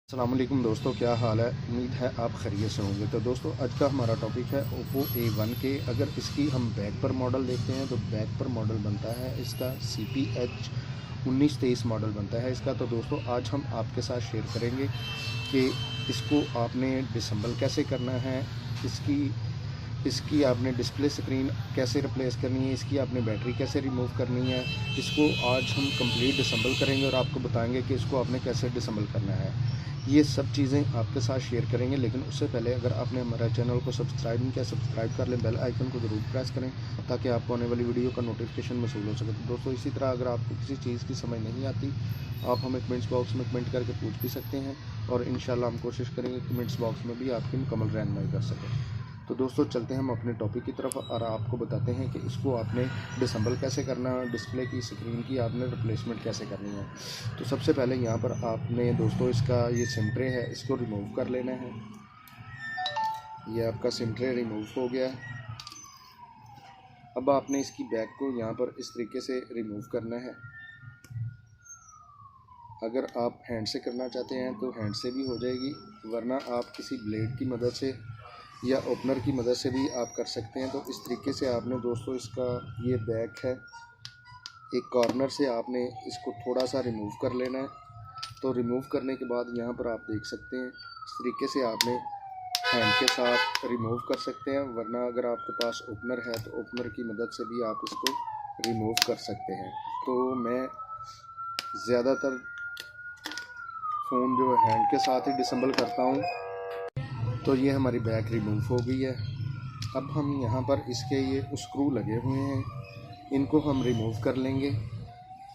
अस्सलाम वालेकुम दोस्तों, क्या हाल है। उम्मीद है आप खैरियत से होंगे। तो दोस्तों आज का हमारा टॉपिक है ओप्पो A1 के। अगर इसकी हम बैक पर मॉडल देखते हैं तो बैक पर मॉडल बनता है इसका CPH 1923 मॉडल बनता है इसका। तो दोस्तों आज हम आपके साथ शेयर करेंगे कि इसको आपने डिसेंबल कैसे करना है, इसकी इसकी आपने डिस्प्ले स्क्रीन कैसे रिप्लेस करनी है, इसकी आपने बैटरी कैसे रिमूव करनी है। इसको आज हम कंप्लीट डिसेंबल करेंगे और आपको बताएंगे कि इसको आपने कैसे डिसेंबल करना है। ये सब चीज़ें आपके साथ शेयर करेंगे, लेकिन उससे पहले अगर आपने हमारा चैनल को सब्सक्राइब नहीं किया, सब्सक्राइब कर लें, बेल आइकन को ज़रूर प्रेस करें ताकि आपको आने वाली वीडियो का नोटिफिकेशन मसूल हो सके। तो दोस्तों इसी तरह अगर आपको किसी चीज़ की समझ नहीं आती, आप हमें कमेंट्स बॉक्स में कमेंट करके पूछ भी सकते हैं और इंशाल्लाह हम कोशिश करेंगे कमेंट्स बॉक्स में भी आपकी मुकम्मल रहनुमाई कर सकें। तो दोस्तों चलते हैं हम अपने टॉपिक की तरफ और आपको बताते हैं कि इसको आपने डिसेंबल कैसे करना है, डिस्प्ले की स्क्रीन की आपने रिप्लेसमेंट कैसे करनी है। तो सबसे पहले यहाँ पर आपने दोस्तों इसका ये सिम ट्रे है, इसको रिमूव कर लेना है। ये आपका सिम ट्रे रिमूव हो गया है। अब आपने इसकी बैक को यहाँ पर इस तरीके से रिमूव करना है। अगर आप हैंड से करना चाहते हैं तो हैंड से भी हो जाएगी, वरना आप किसी ब्लेड की मदद से या ओपनर की मदद से भी आप कर सकते हैं। तो इस तरीके से आपने दोस्तों इसका ये बैक है, एक कॉर्नर से आपने इसको थोड़ा सा रिमूव कर लेना है। तो रिमूव करने के बाद यहाँ पर आप देख सकते हैं इस तरीके से आपने हैंड के साथ रिमूव कर सकते हैं, वरना अगर आपके पास ओपनर है तो ओपनर की मदद से भी आप इसको रिमूव कर सकते हैं। तो मैं ज़्यादातर फ़ोन जो हैंड के साथ ही डिसेंबल करता हूँ। तो ये हमारी बैक रिमूव हो गई है। अब हम यहाँ पर इसके ये स्क्रू लगे हुए हैं, इनको हम रिमूव कर लेंगे।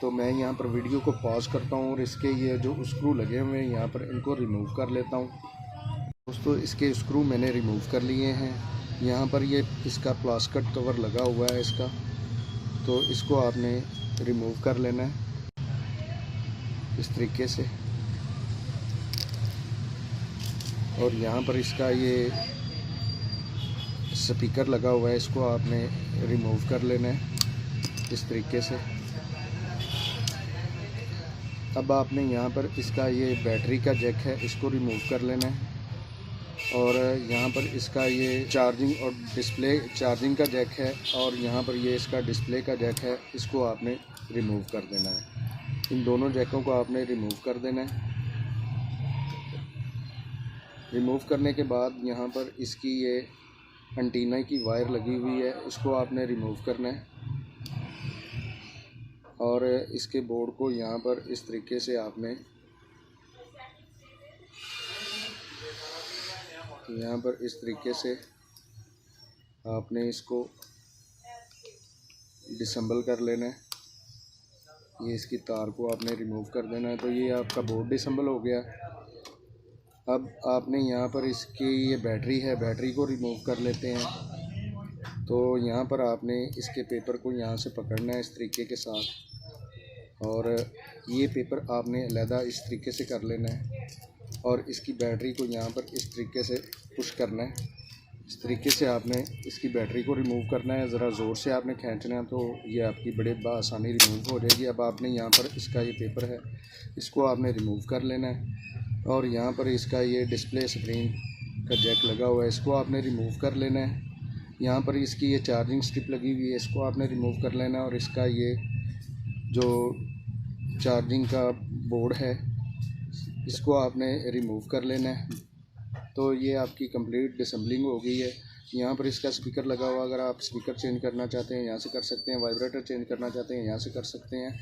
तो मैं यहाँ पर वीडियो को पॉज करता हूँ और इसके ये जो स्क्रू लगे हुए हैं यहाँ पर इनको रिमूव कर लेता हूँ। दोस्तों इसके स्क्रू मैंने रिमूव कर लिए हैं। यहाँ पर ये इसका प्लास्टिक कवर लगा हुआ है इसका, तो इसको आपने रिमूव कर लेना है इस तरीके से। और यहाँ पर इसका ये स्पीकर लगा हुआ है, इसको आपने रिमूव कर लेना है इस तरीके से। अब आपने यहाँ पर इसका ये बैटरी का जैक है, इसको रिमूव कर लेना है। और यहाँ पर इसका ये चार्जिंग और डिस्प्ले चार्जिंग का जैक है, और यहाँ पर ये इसका डिस्प्ले का जैक है, इसको आपने रिमूव कर देना है। इन दोनों जैकों को आपने रिमूव कर देना है। रिमूव करने के बाद यहाँ पर इसकी ये एंटीना की वायर लगी हुई है, इसको आपने रिमूव करना है। और इसके बोर्ड को यहाँ पर इस तरीके से आपने इस तरीके से आपने इसको डिसेंबल कर लेना है। ये इसकी तार को आपने रिमूव कर देना है। तो ये आपका बोर्ड डिसेंबल हो गया। अब आपने यहाँ पर इसकी ये बैटरी है, बैटरी को रिमूव कर लेते हैं। तो यहाँ पर आपने इसके पेपर को यहाँ से पकड़ना है इस तरीके के साथ, और ये पेपर आपने अलहदा इस तरीके से कर लेना है। और इसकी बैटरी को यहाँ पर इस तरीके से पुश करना है। इस तरीके से आपने इसकी बैटरी को रिमूव करना है। ज़रा ज़ोर से आपने खींचना है तो ये आपकी बड़े आसानी रिमूव हो जाएगी। अब आपने यहाँ पर इसका ये पेपर है, इसको आपने रिमूव कर लेना है। और यहाँ पर इसका ये डिस्प्ले स्क्रीन का जैक लगा हुआ है, इसको आपने रिमूव कर लेना है। यहाँ पर इसकी ये चार्जिंग स्ट्रिप लगी हुई है, इसको आपने रिमूव कर लेना है। और इसका ये जो चार्जिंग का बोर्ड है, इसको आपने रिमूव कर लेना है। तो ये आपकी कंप्लीट डिसेंबलिंग हो गई है। यहाँ पर इसका स्पीकर लगा हुआ, अगर आप स्पीकर चेंज करना चाहते हैं यहाँ से कर सकते हैं, वाइब्रेटर चेंज करना चाहते हैं यहाँ से कर सकते हैं,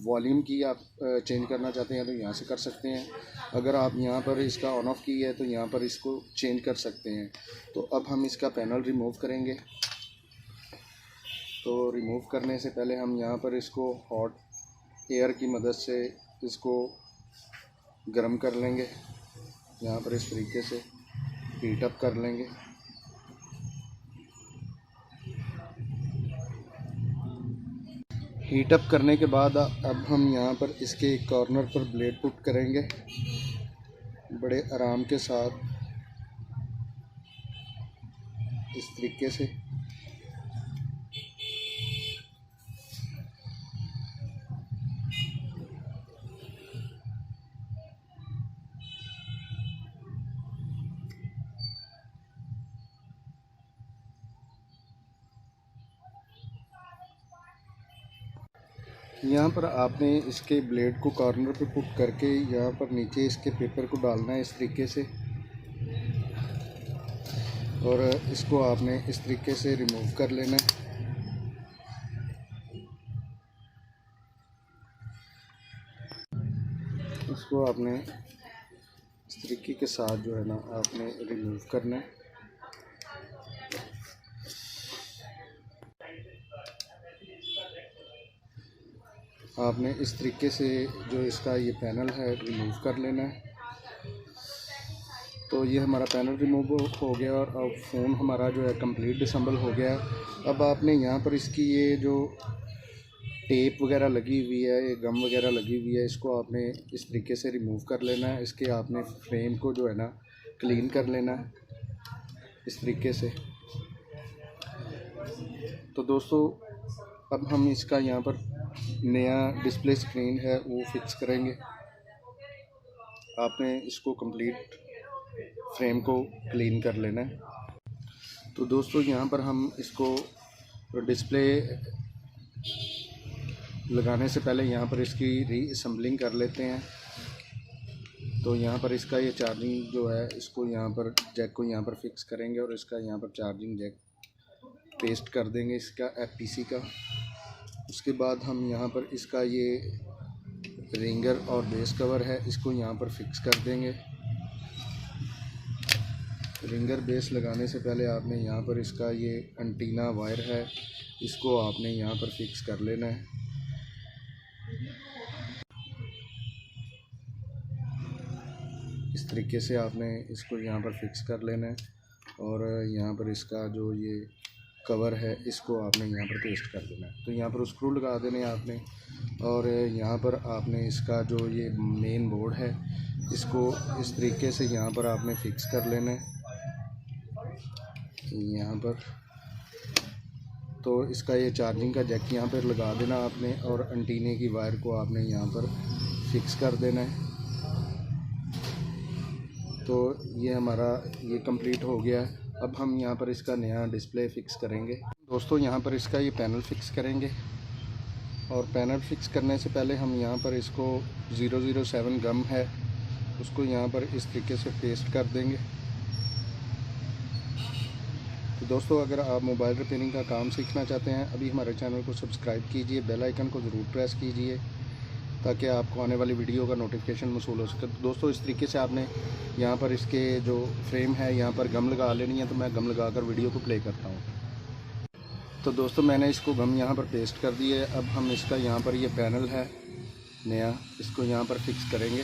वॉल्यूम की आप चेंज करना चाहते हैं तो यहाँ से कर सकते हैं। अगर आप यहाँ पर इसका ऑन ऑफ की है तो यहाँ पर इसको चेंज कर सकते हैं। तो अब हम इसका पैनल रिमूव करेंगे। तो रिमूव करने से पहले हम यहाँ पर इसको हॉट एयर की मदद से इसको गर्म कर लेंगे। यहाँ पर इस तरीके से हीट अप कर लेंगे। हीट अप करने के बाद अब हम यहाँ पर इसके कॉर्नर पर ब्लेड पुट करेंगे बड़े आराम के साथ इस तरीके से। यहाँ पर आपने इसके ब्लेड को कॉर्नर पे पुट करके यहाँ पर नीचे इसके पेपर को डालना है इस तरीके से, और इसको आपने इस तरीके से रिमूव कर लेना है। इसको आपने इस तरीके के साथ जो है ना आपने रिमूव करना है। आपने इस तरीके से जो इसका ये पैनल है रिमूव कर लेना है। तो ये हमारा पैनल रिमूव हो गया और अब फ़ोन हमारा जो है कंप्लीट डिसेंबल हो गया है। अब आपने यहाँ पर इसकी ये जो टेप वगैरह लगी हुई है, ये गम वगैरह लगी हुई है, इसको आपने इस तरीके से रिमूव कर लेना है। इसके आपने फ्रेम को जो है ना क्लीन कर लेना है इस तरीके से। तो दोस्तों अब हम इसका यहाँ पर नया डिस्प्ले स्क्रीन है वो फिक्स करेंगे। आपने इसको कंप्लीट फ्रेम को क्लीन कर लेना है। तो दोस्तों यहाँ पर हम इसको डिस्प्ले लगाने से पहले यहाँ पर इसकी रीअसेंबलिंग कर लेते हैं। तो यहाँ पर इसका ये चार्जिंग जो है इसको यहाँ पर जैक को यहाँ पर फिक्स करेंगे और इसका यहाँ पर चार्जिंग जैक पेस्ट कर देंगे इसका FPC का। उसके बाद हम यहाँ पर इसका ये रिंगर और बेस कवर है इसको यहाँ पर फिक्स कर देंगे। रिंगर बेस लगाने से पहले आपने यहाँ पर इसका ये एंटीना वायर है इसको आपने यहाँ पर फिक्स कर लेना है। इस तरीके से आपने इसको यहाँ पर फिक्स कर लेना है और यहाँ पर इसका जो ये कवर है इसको आपने यहाँ पर पेस्ट कर देना है। तो यहाँ पर स्क्रू लगा देने आपने, और यहाँ पर आपने इसका जो ये मेन बोर्ड है इसको इस तरीके से यहाँ पर आपने फिक्स कर लेना है यहाँ पर। तो इसका ये चार्जिंग का जैक यहाँ पर लगा देना आपने और एंटीने की वायर को आपने यहाँ पर फिक्स कर देना है। तो ये हमारा ये कंप्लीट हो गया है। अब हम यहाँ पर इसका नया डिस्प्ले फ़िक्स करेंगे। दोस्तों यहाँ पर इसका ये पैनल फ़िक्स करेंगे, और पैनल फ़िक्स करने से पहले हम यहाँ पर इसको 007 गम है उसको यहाँ पर इस तरीके से पेस्ट कर देंगे। तो दोस्तों अगर आप मोबाइल रिपेयरिंग का काम सीखना चाहते हैं अभी हमारे चैनल को सब्सक्राइब कीजिए, बेल आइकन को ज़रूर प्रेस कीजिए ताकि आपको आने वाली वीडियो का नोटिफिकेशन मौसूल हो सके। तो दोस्तों इस तरीके से आपने यहाँ पर इसके जो फ्रेम है यहाँ पर गम लगा लेनी है। तो मैं गम लगा कर वीडियो को प्ले करता हूँ। तो दोस्तों मैंने इसको गम यहाँ पर पेस्ट कर दी है। अब हम इसका यहाँ पर ये पैनल है नया इसको यहाँ पर फिक्स करेंगे।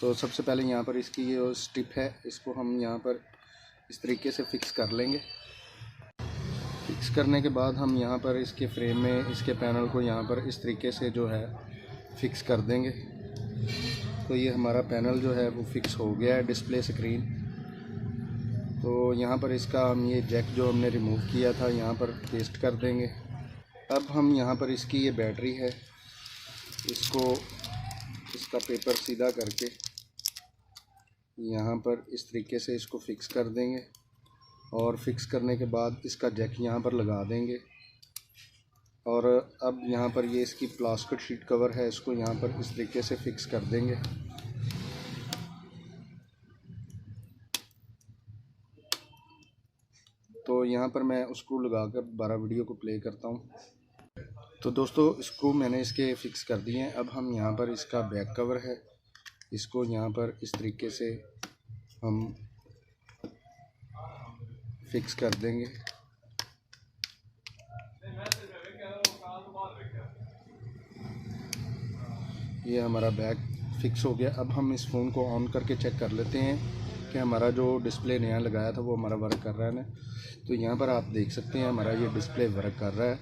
तो सबसे पहले यहाँ पर इसकी ये स्टिप है इसको हम यहाँ पर इस तरीके से फिक्स कर लेंगे। फिक्स करने के बाद हम यहाँ पर इसके फ्रेम में इसके पैनल को यहाँ पर इस तरीके से जो है फिक्स कर देंगे। तो ये हमारा पैनल जो है वो फिक्स हो गया है डिस्प्ले स्क्रीन। तो यहाँ पर इसका हम ये जैक जो हमने रिमूव किया था यहाँ पर पेस्ट कर देंगे। अब हम यहाँ पर इसकी ये बैटरी है इसको इसका पेपर सीधा करके यहाँ पर इस तरीके से इसको फिक्स कर देंगे, और फिक्स करने के बाद इसका जैक यहाँ पर लगा देंगे। और अब यहाँ पर ये इसकी प्लास्टिक शीट कवर है इसको यहाँ पर इस तरीके से फिक्स कर देंगे। तो यहाँ पर मैं स्क्रू लगाकर दोबारा वीडियो को प्ले करता हूँ। तो दोस्तों स्क्रू मैंने इसके फ़िक्स कर दिए हैं। अब हम यहाँ पर इसका बैक कवर है इसको यहाँ पर इस तरीके से हम फिक्स कर देंगे। ये हमारा बैक फिक्स हो गया। अब हम इस फ़ोन को ऑन करके चेक कर लेते हैं कि हमारा जो डिस्प्ले नया लगाया था वो हमारा वर्क कर रहा है ना। तो यहाँ पर आप देख सकते हैं हमारा ये डिस्प्ले वर्क कर रहा है।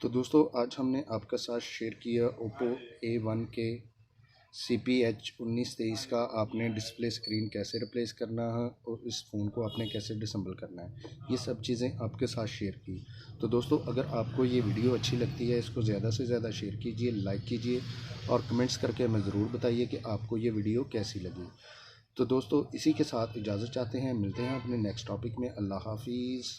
तो दोस्तों आज हमने आपके साथ शेयर किया ओप्पो A1 के CPH 1923 का आपने डिस्प्ले स्क्रीन कैसे रिप्लेस करना है और इस फ़ोन को आपने कैसे डिसेंबल करना है, ये सब चीज़ें आपके साथ शेयर की। तो दोस्तों अगर आपको ये वीडियो अच्छी लगती है इसको ज़्यादा से ज़्यादा शेयर कीजिए, लाइक कीजिए और कमेंट्स करके हमें ज़रूर बताइए कि आपको ये वीडियो कैसी लगी। तो दोस्तों इसी के साथ इजाज़त चाहते हैं, मिलते हैं अपने नेक्स्ट टॉपिक में। अल्लाह हाफिज़।